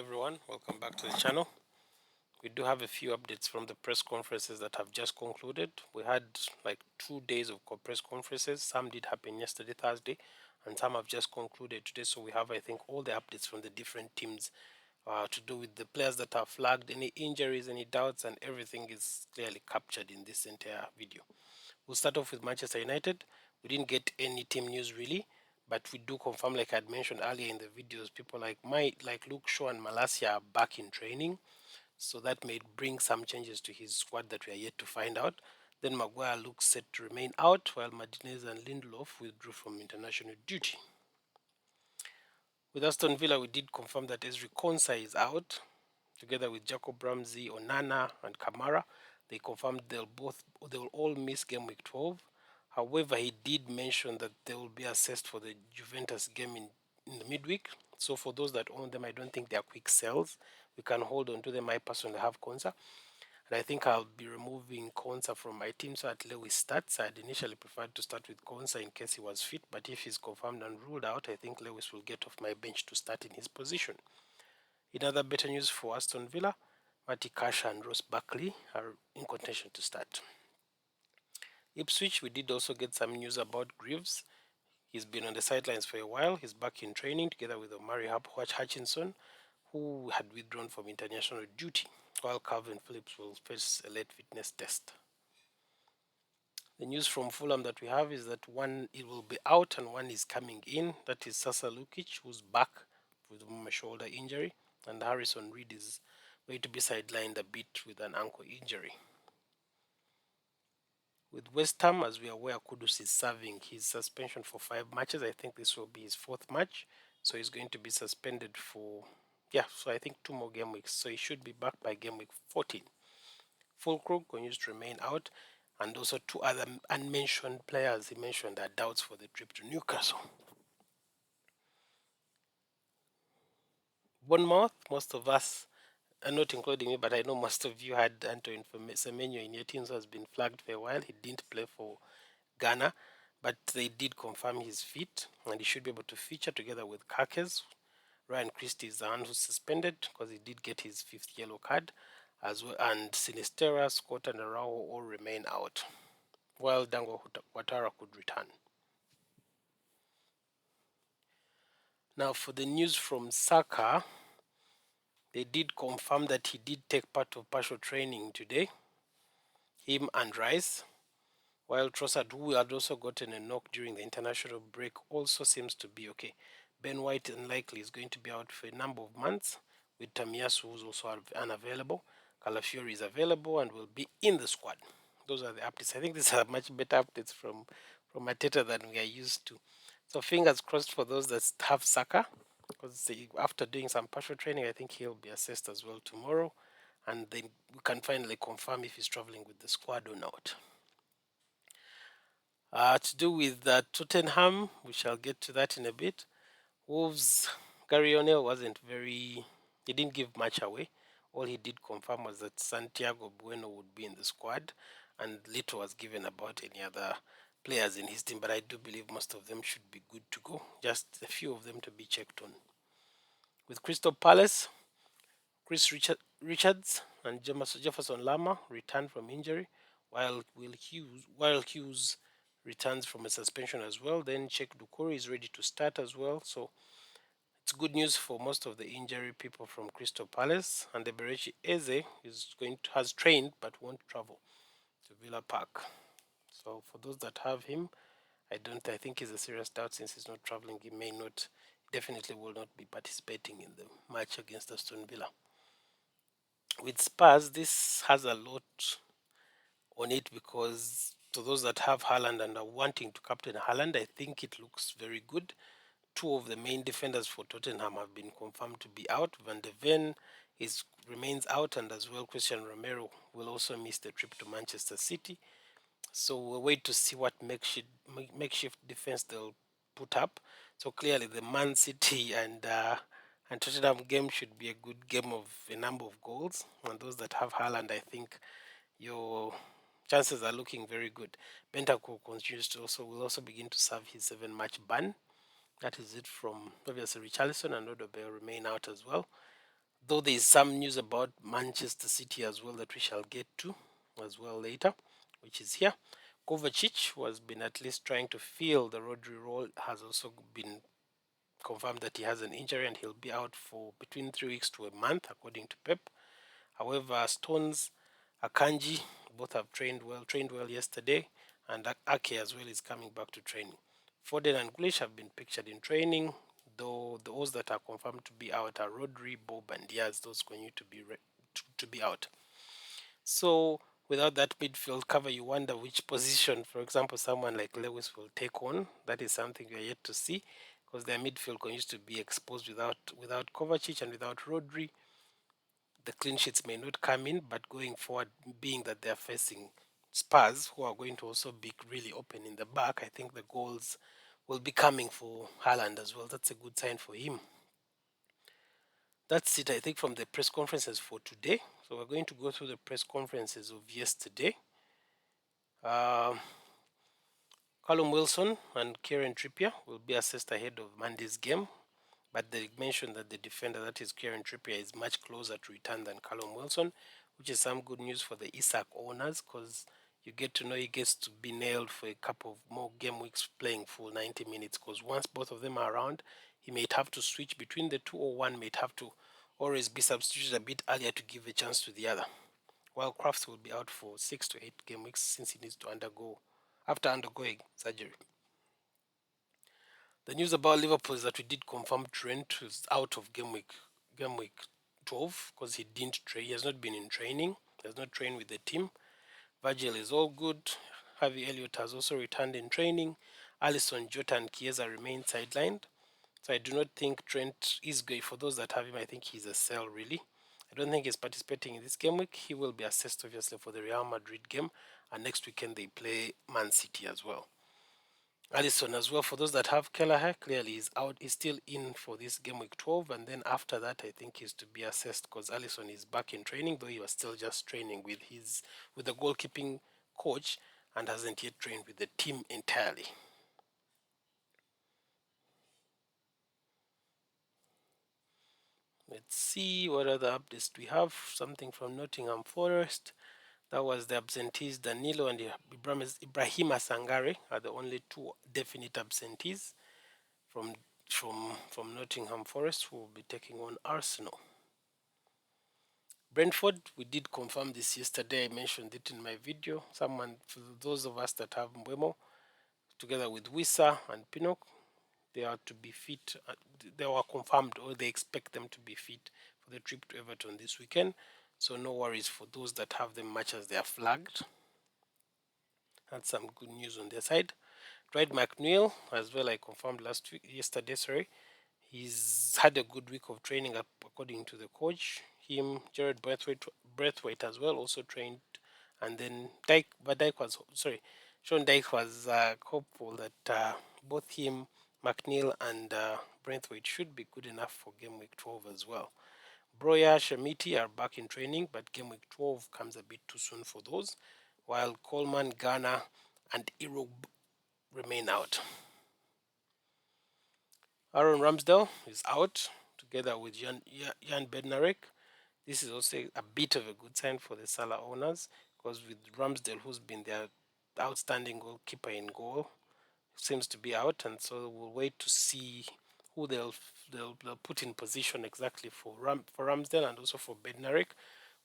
everyone, welcome back to the channel. We do have a few updates from the press conferences that have just concluded. We had like 2 days of press conferences. Some did happen yesterday, Thursday, and some have just concluded today. So we have, I think, all the updates from the different teams to do with the players that are flagged, any injuries, any doubts, and everything is clearly captured in this entire video. We'll start off with Manchester United. We didn't get any team news really, but we do confirm, like I had mentioned earlier in the videos, people like Luke Shaw and Malacia are back in training. So that may bring some changes to his squad that we are yet to find out. Then Maguire looks set to remain out, while Martinez and Lindelof withdrew from international duty. With Aston Villa, we did confirm that Ezri Konsa is out, together with Jacob Ramsey, Onana, and Kamara. They confirmed they will all miss game week 12. However, he did mention that they will be assessed for the Juventus game in the midweek. So for those that own them, I don't think they are quick sells. We can hold on to them. I personally have Konsa. And I think I'll be removing Konsa from my team so that Lewis starts. I'd initially preferred to start with Konsa in case he was fit, but if he's confirmed and ruled out, I think Lewis will get off my bench to start in his position. In other better news for Aston Villa, Matty Cash and Ross Barkley are in contention to start. Ipswich, we did also get some news about Greaves. He's been on the sidelines for a while. He's back in training together with Omari Hutchinson, who had withdrawn from international duty, while Calvin Phillips will face a late fitness test. The news from Fulham that we have is that one it will be out and one is coming in. That is Sasa Lukic, who's back with a shoulder injury, and Harrison Reed is going to be sidelined a bit with an ankle injury. With West Ham, as we are aware, Kudus is serving his suspension for 5 matches. I think this will be his 4th match, so he's going to be suspended for so I think 2 more game weeks. So he should be back by game week 14. Fulkrug continues to remain out, and also 2 other unmentioned players he mentioned are doubts for the trip to Newcastle. Bournemouth, most of us, not including me, but I know most of you had Antoine Semenyo in your teams who has been flagged for a while. He didn't play for Ghana, but they did confirm his fit, and he should be able to feature together with Kakes. Ryan Christie is the one who's suspended because he did get his 5th yellow card, as well, and Sinistera, Scott, and Araujo all remain out, while Dango Ouattara could return. Now, for the news from Saka, they did confirm that he did take part of partial training today, him and Rice, while Trossard, who had also gotten a knock during the international break, also seems to be okay. Ben White unlikely is going to be out for a number of months, with Tamiyasu, who's also unavailable. Calafiori is available and will be in the squad. Those are the updates. I think these are much better updates from Mateta than we are used to. So fingers crossed for those that have Saka, because after doing some partial training, I think he'll be assessed as well tomorrow, and then we can finally confirm if he's traveling with the squad or not. To do with Tottenham, we shall get to that in a bit. Wolves, Gary O'Neill he didn't give much away. All he did confirm was that Santiago Bueno would be in the squad, and little was given about any other players in his team, but I do believe most of them should be good to go. Just a few of them to be checked on. With Crystal Palace, Richards and Jefferson Lama returned from injury, while Hughes returns from a suspension as well. Then Sheikh Dukuri is ready to start as well. So it's good news for most of the injury people from Crystal Palace. And the Berechi Eze has trained but won't travel to Villa Park. So for those that have him, I think he's a serious doubt since he's not traveling. He definitely will not be participating in the match against Aston Villa. With Spurs, this has a lot on it because to those that have Haaland and are wanting to captain Haaland, I think it looks very good. 2 of the main defenders for Tottenham have been confirmed to be out. Van de Ven remains out, and as well Christian Romero will also miss the trip to Manchester City. So we'll wait to see what makeshift defense they'll put up. So clearly the Man City and Tottenham game should be a good game of a number of goals. And those that have Haaland, I think your chances are looking very good. Bentancur will also begin to serve his 7-match ban. That is it from obviously Richarlison, and Odobe remain out as well. Though there is some news about Manchester City as well that we shall get to as well later, which is here. Kovacic, who has been at least trying to fill the Rodri role, has also been confirmed that he has an injury and he'll be out for between 3 weeks to a month, according to Pep. However, Stones, Akanji, both have trained well yesterday, and Ake as well is coming back to training. Foden and Grealish have been pictured in training, though those that are confirmed to be out are Rodri, Bob, and Diaz. Those going to be out. So without that midfield cover, you wonder which position, for example, someone like Lewis will take on. That is something we are yet to see, because their midfield continues to be exposed without Kovacic and without Rodri. The clean sheets may not come in, but going forward, being that they're facing Spurs, who are going to also be really open in the back, I think the goals will be coming for Haaland as well. That's a good sign for him. That's it, I think, from the press conferences for today. So we're going to go through the press conferences of yesterday. Uh, Callum Wilson and Kieran Trippier will be assessed ahead of Monday's game, but they mentioned that the defender, that is Kieran Trippier, is much closer to return than Callum Wilson, which is some good news for the Isak owners, because you get to know he gets to be nailed for a couple of more game weeks playing full 90 minutes, because once both of them are around, he may have to switch between the two, or one may have to always be substituted a bit earlier to give a chance to the other. While Crafts will be out for 6 to 8 game weeks since he needs to after undergoing surgery. The news about Liverpool is that we did confirm Trent is out of game week 12, because he didn't train. He has not been in training. He has not trained with the team. Virgil is all good. Harvey Elliott has also returned in training. Alisson, Jota, and Chiesa remain sidelined. So I do not think Trent is going. For those that have him, I think he's a sell, really. I don't think he's participating in this game week. He will be assessed, obviously, for the Real Madrid game. And next weekend, they play Man City as well. Alisson as well. For those that have Kelleher, clearly is out. Is still in for this game week 12, and then after that, I think he's to be assessed, because Alisson is back in training, though he was still just training with the goalkeeping coach and hasn't yet trained with the team entirely. Let's see what other updates we have. Something from Nottingham Forest. That was the absentees. Danilo and Ibrahima Sangare are the only two definite absentees from Nottingham Forest, who will be taking on Arsenal. Brentford, we did confirm this yesterday. I mentioned it in my video. For those of us that have Mbwemo, together with Wissa and Pinnock, they are to be fit. They were confirmed, or they expect them to be fit for the trip to Everton this weekend. So no worries for those that have them much as they are flagged. That's some good news on their side. Dwight McNeil as well, I confirmed yesterday, sorry. He's had a good week of training according to the coach. Him, Jared Braithwaite as well, also trained. And then Sean Dyke was hopeful that both him, McNeil, and Braithwaite should be good enough for game week 12 as well. Broya, Shamiti are back in training, but game week 12 comes a bit too soon for those, while Coleman, Ghana, and Irub remain out. Aaron Ramsdale is out together with Jan Bednarek. This is also a bit of a good sign for the Salah owners, because with Ramsdale, who's been their outstanding goalkeeper in goal, seems to be out, and so we'll wait to see who they'll put in position exactly for Ramsdale, and also for Bednarek,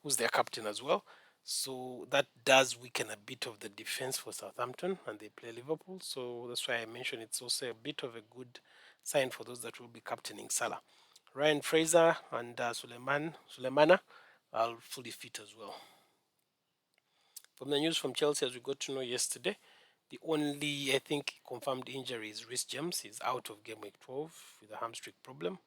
who's their captain as well. So that does weaken a bit of the defense for Southampton, and they play Liverpool. So that's why I mentioned it's also a bit of a good sign for those that will be captaining Salah. Ryan Fraser and Sulemana are fully fit as well. From the news from Chelsea, as we got to know yesterday, the only, I think, confirmed injury is Reece James. He's out of game week 12 with a hamstring problem.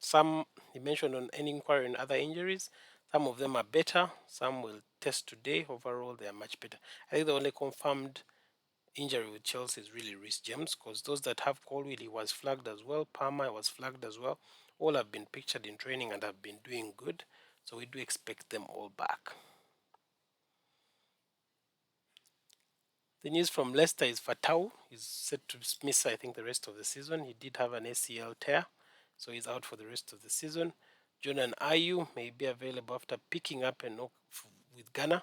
Some he mentioned on any inquiry and other injuries. Some of them are better. Some will test today. Overall, they are much better. I think the only confirmed injury with Chelsea is really Reece James, because those that have Colwill, he was flagged as well. Palmer was flagged as well. All have been pictured in training and have been doing good. So we do expect them all back. The news from Leicester is Fatau is set to miss, I think, the rest of the season. He did have an ACL tear, so he's out for the rest of the season. Jordan Ayew may be available after picking up a knock with Ghana.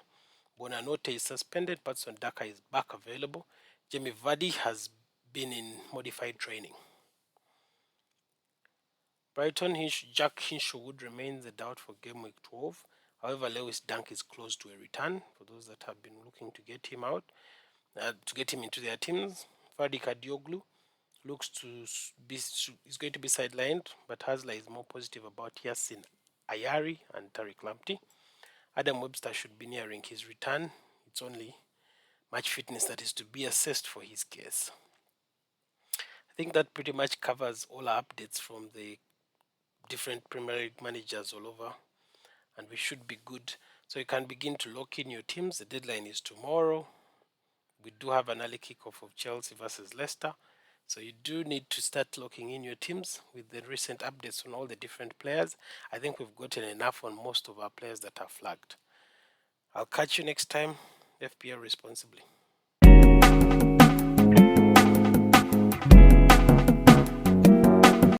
Bonanote is suspended. Patson Daka is back available. Jamie Vardy has been in modified training. Jack Hinshelwood remains a doubt for game week 12. However, Lewis Dunk is close to a return for those that have been looking to get him out, to get him into their teams. Fadi Kadioglu looks to be is going to be sidelined, but Hasler is more positive about Yassin Ayari and Tariq Lamptey. Adam Webster should be nearing his return. It's only match fitness that is to be assessed for his case. I think that pretty much covers all our updates from the different Premier League managers all over, and we should be good. So you can begin to lock in your teams. The deadline is tomorrow. We do have an early kickoff of Chelsea versus Leicester. So you do need to start locking in your teams with the recent updates on all the different players. I think we've gotten enough on most of our players that are flagged. I'll catch you next time. FPL responsibly.